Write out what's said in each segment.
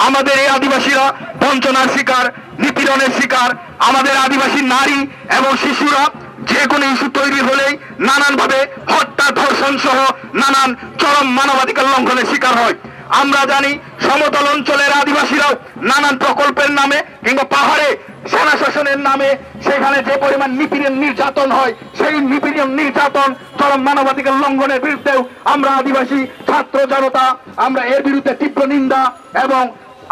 আমাদের এই আদিবাসীরা বঞ্চনার শিকার, নিপীড়নের শিকার। আমাদের আদিবাসী নারী এবং শিশুরা যে কোনো ইস্যু তৈরি হলেই নানানভাবে হত্যা, ধর্ষণ সহ নানান চরম মানবাধিকার লঙ্ঘনের শিকার হয়। আমরা জানি সমতল অঞ্চলের আদিবাসীরাও নানান প্রকল্পের নামে কিংবা পাহাড়ে সেনা শাসনের নামে সেখানে যে পরিমাণ নিপীড়ন নির্যাতন হয়, সেই নিপীড়ন নির্যাতন চরম মানবাধিকার লঙ্ঘনের বিরুদ্ধেও আমরা আদিবাসী ছাত্র জনতা আমরা এর বিরুদ্ধে তীব্র নিন্দা এবং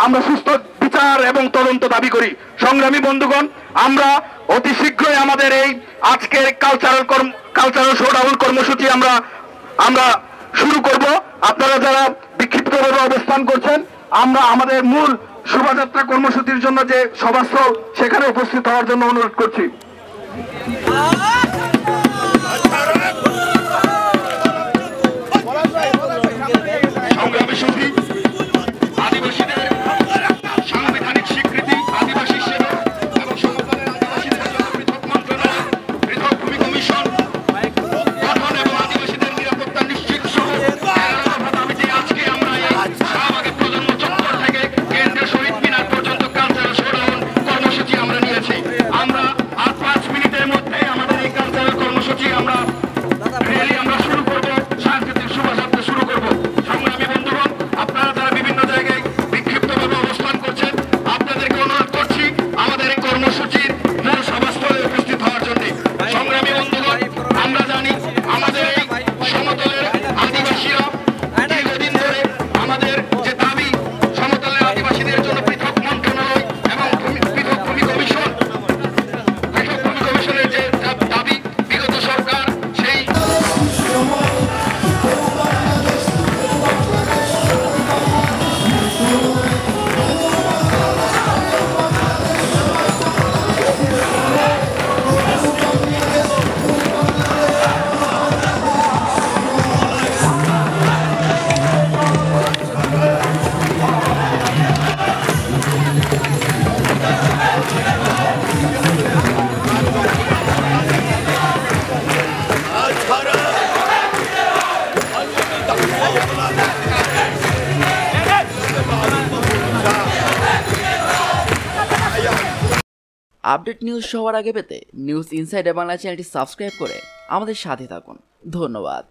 আমরা সুস্থ বিচার এবং তদন্ত দাবি করি। সংগ্রামী বন্ধুগণ, আমরা অতি শীঘ্রই আমাদের এই আজকের কালচারাল শোডাউন কর্মসূচি আমরা শুরু করব। আপনারা যারা বিক্ষিপ্তভাবে অবস্থান করছেন, আমরা আমাদের মূল শোভাযাত্রা কর্মসূচির জন্য যে সভাস্থল সেখানে উপস্থিত হওয়ার জন্য অনুরোধ করছি। আপডেট নিউজ সবার আগে পেতে নিউজ ইনসাইডার বাংলা চ্যানেলটি সাবস্ক্রাইব করে আমাদের সাথে থাকুন। ধন্যবাদ।